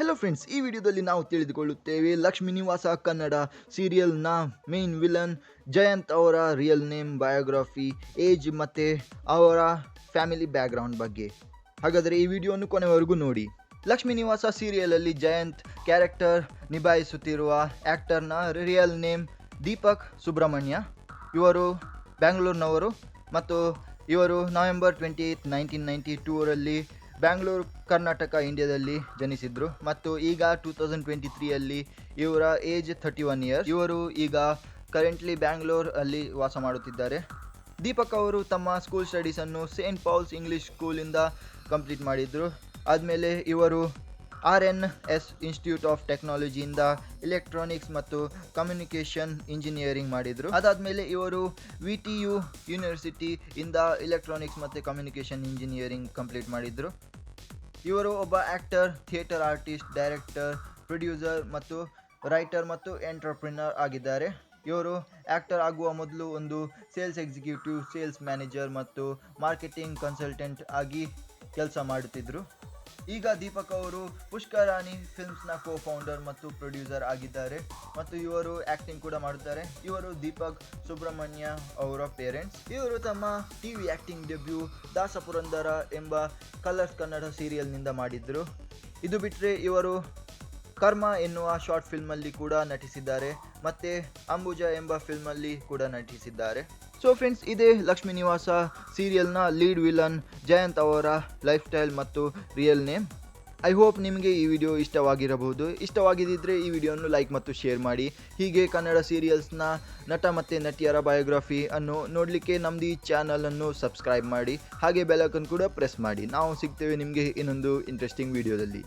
Hello friends, ಈ ವಿಡಿಯೋದಲ್ಲಿ ನಾವು ತಿಳಿದುಕೊಳ್ಳುತ್ತೇವೆ ಲಕ್ಷ್ಮೀ ನಿವಾಸ ಕನ್ನಡ ಸೀರಿಯಲ್ನ ಮೇನ್ ವಿಲನ್ ಜಯಂತ್ ಅವರ ರಿಯಲ್ ನೇಮ್, ಬಯೋಗ್ರಫಿ, ಏಜ್ ಮತ್ತು ಅವರ ಫ್ಯಾಮಿಲಿ ಬ್ಯಾಕ್ಗ್ರೌಂಡ್ ಬಗ್ಗೆ. ಹಾಗಾದರೆ ಈ ವಿಡಿಯೋವನ್ನು ಕೊನೆವರೆಗೂ ನೋಡಿ. ಲಕ್ಷ್ಮೀ ನಿವಾಸ ಸೀರಿಯಲಲ್ಲಿ ಜಯಂತ್ ಕ್ಯಾರೆಕ್ಟರ್ ನಿಭಾಯಿಸುತ್ತಿರುವ ಆ್ಯಕ್ಟರ್ನ ರಿಯಲ್ ನೇಮ್ ದೀಪಕ್ ಸುಬ್ರಹ್ಮಣ್ಯ. ಇವರು ಬ್ಯಾಂಗ್ಳೂರಿನವರು ಮತ್ತು ಇವರು ನವೆಂಬರ್ 28, 1992ರಲ್ಲಿ ಬ್ಯಾಂಗ್ಳೂರು, ಕರ್ನಾಟಕ, ಇಂಡಿಯಾದಲ್ಲಿ ಜನಿಸಿದ್ರು ಮತ್ತು ಈಗ 2023ಯಲ್ಲಿ ಇವರ ಏಜ್ 31 ಇಯರ್ಸ್. ಇವರು ಈಗ ಕರೆಂಟ್ಲಿ ಬ್ಯಾಂಗ್ಳೂರಲ್ಲಿ ವಾಸ ಮಾಡುತ್ತಿದ್ದಾರೆ. ದೀಪಕ್ ಅವರು ತಮ್ಮ ಸ್ಕೂಲ್ ಸ್ಟಡೀಸನ್ನು ಸೇಂಟ್ ಪಾಲ್ಸ್ ಇಂಗ್ಲೀಷ್ ಸ್ಕೂಲಿಂದ ಕಂಪ್ಲೀಟ್ ಮಾಡಿದರು. ಆದಮೇಲೆ ಇವರು RNS ಇನ್ಸ್ಟಿಟ್ಯೂಟ್ ಆಫ್ ಟೆಕ್ನಾಲಜಿಯಿಂದ ಎಲೆಕ್ಟ್ರಾನಿಕ್ಸ್ ಮತ್ತು ಕಮ್ಯುನಿಕೇಷನ್ ಇಂಜಿನಿಯರಿಂಗ್ ಮಾಡಿದರು. ಅದಾದಮೇಲೆ ಇವರು VTU ಯೂನಿವರ್ಸಿಟಿಯಿಂದ ಎಲೆಕ್ಟ್ರಾನಿಕ್ಸ್ ಮತ್ತು ಕಮ್ಯುನಿಕೇಷನ್ ಇಂಜಿನಿಯರಿಂಗ್ ಕಂಪ್ಲೀಟ್ ಮಾಡಿದರು. ಇವರು ಒಬ್ಬ actor, theatre artist, director, producer ಮತ್ತು ರೈಟರ್ ಮತ್ತು ಎಂಟರ್ಪ್ರಿನರ್ ಆಗಿದ್ದಾರೆ. ಇವರು ಆ್ಯಕ್ಟರ್ ಆಗುವ ಮೊದಲು ಒಂದು ಸೇಲ್ಸ್ ಎಕ್ಸಿಕ್ಯೂಟಿವ್, ಸೇಲ್ಸ್ ಮ್ಯಾನೇಜರ್ ಮತ್ತು ಮಾರ್ಕೆಟಿಂಗ್ ಕನ್ಸಲ್ಟೆಂಟ್ ಆಗಿ ಕೆಲಸ ಮಾಡುತ್ತಿದ್ದರು. ಈಗ ದೀಪಕ್ ಅವರು ಪುಷ್ಕರಾಣಿ ಫಿಲ್ಮ್ಸ್ನ ಕೋ-ಫೌಂಡರ್ ಮತ್ತು ಪ್ರೊಡ್ಯೂಸರ್ ಆಗಿದ್ದಾರೆ ಮತ್ತು ಇವರು ಆ್ಯಕ್ಟಿಂಗ್ ಕೂಡ ಮಾಡುತ್ತಾರೆ. ಇವರು ದೀಪಕ್ ಸುಬ್ರಹ್ಮಣ್ಯ ಅವರ ಪೇರೆಂಟ್ಸ್. ಇವರು ತಮ್ಮ TV ಆ್ಯಕ್ಟಿಂಗ್ ಡೆಬ್ಯೂ ದಾಸಪುರಂದರ ಎಂಬ ಕಲರ್ಸ್ ಕನ್ನಡ ಸೀರಿಯಲ್ನಿಂದ ಮಾಡಿದ್ರು. ಇದು ಬಿಟ್ಟರೆ ಇವರು ಕರ್ಮ ಎನ್ನುವ ಶಾರ್ಟ್ ಫಿಲ್ಮಲ್ಲಿ ಕೂಡ ನಟಿಸಿದ್ದಾರೆ ಮತ್ತು ಅಂಬುಜ ಎಂಬ ಫಿಲ್ಮಲ್ಲಿ ಕೂಡ ನಟಿಸಿದ್ದಾರೆ. ಸೊ ಫ್ರೆಂಡ್ಸ್, ಇದೇ ಲಕ್ಷ್ಮೀ ನಿವಾಸ ಸೀರಿಯಲ್ನ ಲೀಡ್ ವಿಲನ್ ಜಯಂತ್ ಅವರ ಲೈಫ್ ಸ್ಟೈಲ್ ಮತ್ತು ರಿಯಲ್ ನೇಮ್. ಐ ಹೋಪ್ ನಿಮಗೆ ಈ ವಿಡಿಯೋ ಇಷ್ಟವಾಗಿರಬಹುದು. ಇಷ್ಟವಾಗಿದ್ದರೆ ಈ ವಿಡಿಯೋವನ್ನು ಲೈಕ್ ಮತ್ತು ಶೇರ್ ಮಾಡಿ. ಹೀಗೆ ಕನ್ನಡ ಸೀರಿಯಲ್ಸ್ನ ನಟ ಮತ್ತು ನಟಿಯರ ಬಯೋಗ್ರಫಿ ಅನ್ನು ನೋಡಲಿಕ್ಕೆ ನಮ್ಮದು ಈ ಚಾನಲನ್ನು ಸಬ್ಸ್ಕ್ರೈಬ್ ಮಾಡಿ. ಹಾಗೆ ಬೆಲ್ ಐಕಾನ್ ಕೂಡ ಪ್ರೆಸ್ ಮಾಡಿ. ನಾವು ಸಿಗ್ತೇವೆ ನಿಮಗೆ ಇನ್ನೊಂದು ಇಂಟ್ರೆಸ್ಟಿಂಗ್ ವಿಡಿಯೋದಲ್ಲಿ.